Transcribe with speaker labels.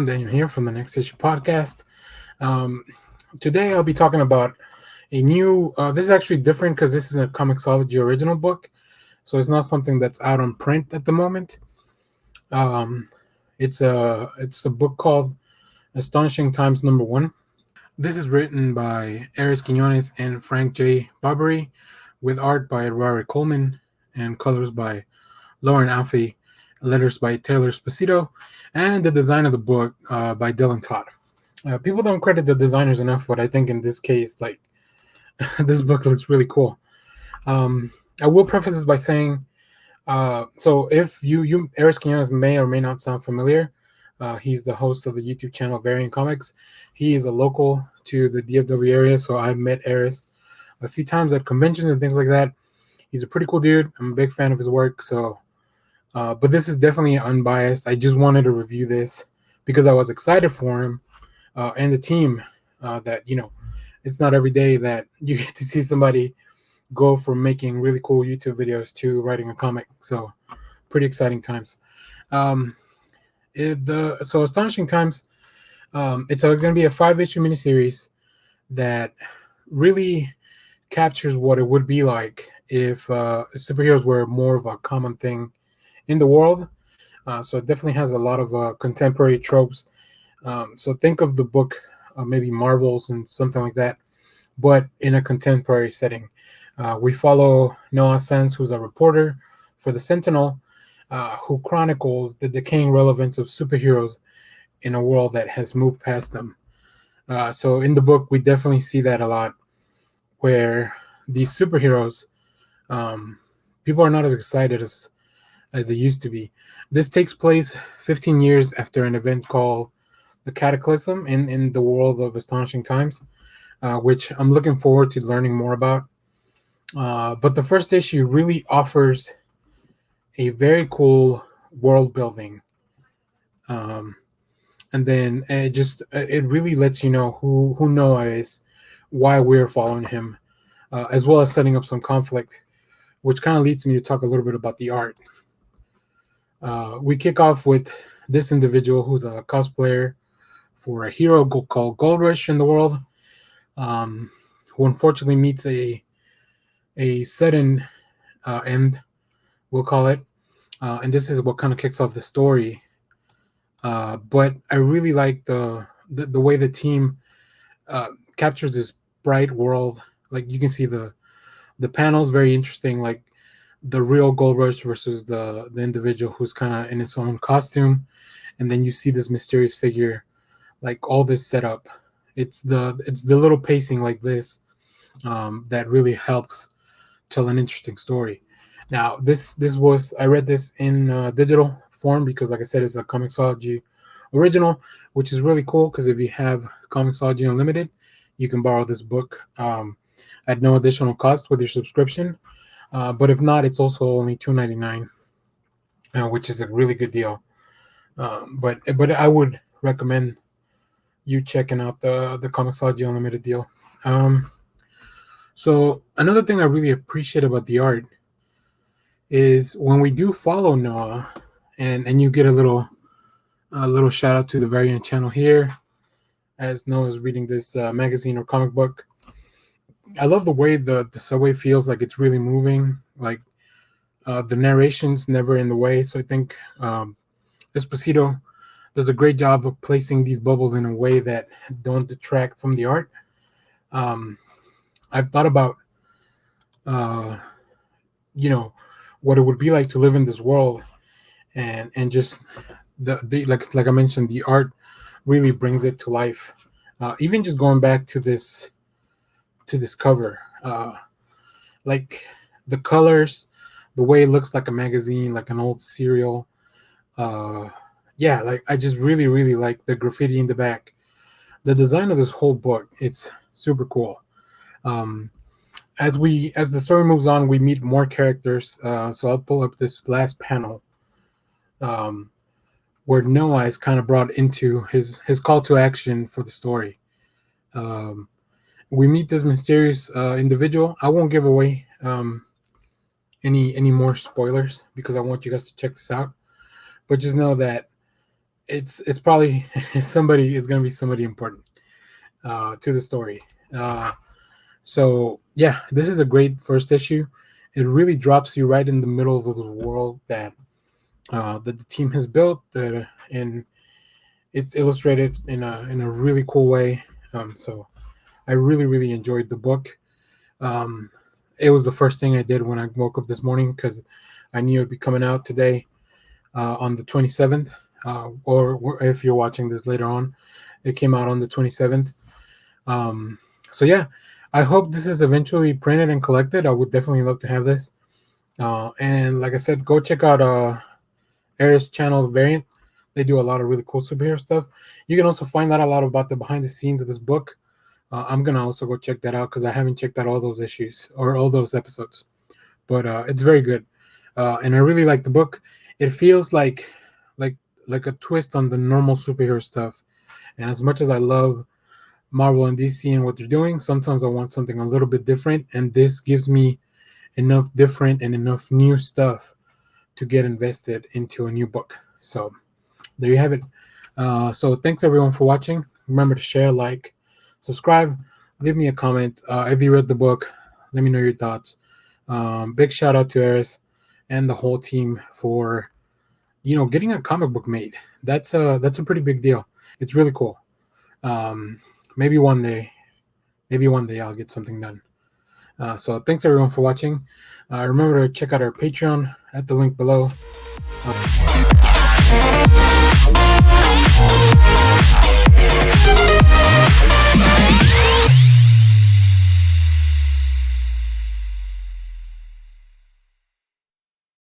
Speaker 1: everyone, Daniel here from the Next Issue Podcast. Um, Today I'll be talking about a new. This is actually different because this is a Comixology original book, so it's not something that's out on print at the moment. Um, it's a book called Astonishing Times #1. This is written by Arris Quinones and Frank J. Barbiere, with art by Ruarí Coleman and colors by Lauren Affe, letters by Taylor Esposito, and the design of the book by Dylan Todd. People don't credit the designers enough, but I think in this case, like this book looks really cool. I will preface this by saying, so if you Arris Quinones may or may not sound familiar, he's the host of the YouTube channel Varying Comics. He is a local to the DFW area, so I've met Arris a few times at conventions and things like that. He's a pretty cool dude. I'm a big fan of his work, so but this is definitely unbiased. I just wanted to review this because I was excited for him and the team. That it's not every day that you get to see somebody go from making really cool YouTube videos to writing a comic. So pretty exciting times. So Astonishing Times. It's going to be a 5-issue miniseries that really captures what it would be like if superheroes were more of a common thing in the world. So it definitely has a lot of contemporary tropes. So think of the book, maybe Marvels and something like that, but in a contemporary setting. We follow Noah Sands, who's a reporter for the Sentinel, who chronicles the decaying relevance of superheroes in a world that has moved past them. So in the book, we definitely see that a lot, where these superheroes, people are not as excited as they used to be. This takes place 15 years after an event called the Cataclysm in the world of Astonishing Times, which I'm looking forward to learning more about. But the first issue really offers a very cool world building. And then it really lets you know who Noah is, why we're following him, as well as setting up some conflict, which kind of leads me to talk a little bit about the art. We kick off with this individual who's a cosplayer for a hero called Gold Rush in the world, who unfortunately meets a sudden end, we'll call it, and this is what kind of kicks off the story. But I really like the way the team captures this bright world. Like you can see the panels very interesting, like the real Gold Rush versus the individual who's kind of in its own costume, and then you see this mysterious figure, like all this setup. It's the little pacing like this that really helps tell an interesting story. Now this was, I read this in digital form because, like I said, it's a Comixology original, which is really cool because if you have Comixology Unlimited, you can borrow this book at no additional cost with your subscription. But if not, it's also only $2.99, which is a really good deal. But I would recommend you checking out the Comixology Unlimited deal. So another thing I really appreciate about the art is when we do follow Noah, and you get a little shout out to the Variant channel here, as Noah's reading this magazine or comic book. I love the way the subway feels like it's really moving. Like the narration's never in the way. So I think Esposito does a great job of placing these bubbles in a way that don't detract from the art. I've thought about, what it would be like to live in this world, and just the like I mentioned, the art really brings it to life. Even just going back to this cover, like the colors, the way it looks like a magazine, like an old serial. Yeah, like I just really, really like the graffiti in the back. The design of this whole book, it's super cool. As the story moves on, we meet more characters. So I'll pull up this last panel, where Noah is kind of brought into his call to action for the story. We meet this mysterious individual. I won't give away any more spoilers because I want you guys to check this out. But just know that it's probably somebody is going to be somebody important to the story. So yeah, this is a great first issue. It really drops you right in the middle of the world that the team has built, and it's illustrated in a really cool way. So I really enjoyed the book. Um, it was the first thing I did when I woke up this morning because I knew it'd be coming out today on the 27th. Or if you're watching this later on, it came out on the 27th. So yeah, I hope this is eventually printed and collected. I would definitely love to have this. And like I said, go check out Arris channel Variant. They do a lot of really cool superhero stuff. You can also find out a lot about the behind the scenes of this book. I'm gonna also go check that out because I haven't checked out all those issues or all those episodes. But it's very good, and I really like the book. It feels like like a twist on the normal superhero stuff. And as much as I love Marvel and DC and what they're doing, sometimes I want something a little bit different, and this gives me enough different and enough new stuff to get invested into a new book. So there you have it. So thanks everyone for watching. Remember to share, like, subscribe, leave me a comment. If you read the book, let me know your thoughts. Big shout out to Arris and the whole team for getting a comic book made. That's a pretty big deal. It's really cool. Maybe one day I'll get something done. So thanks everyone for watching. Remember to check out our Patreon at the link below.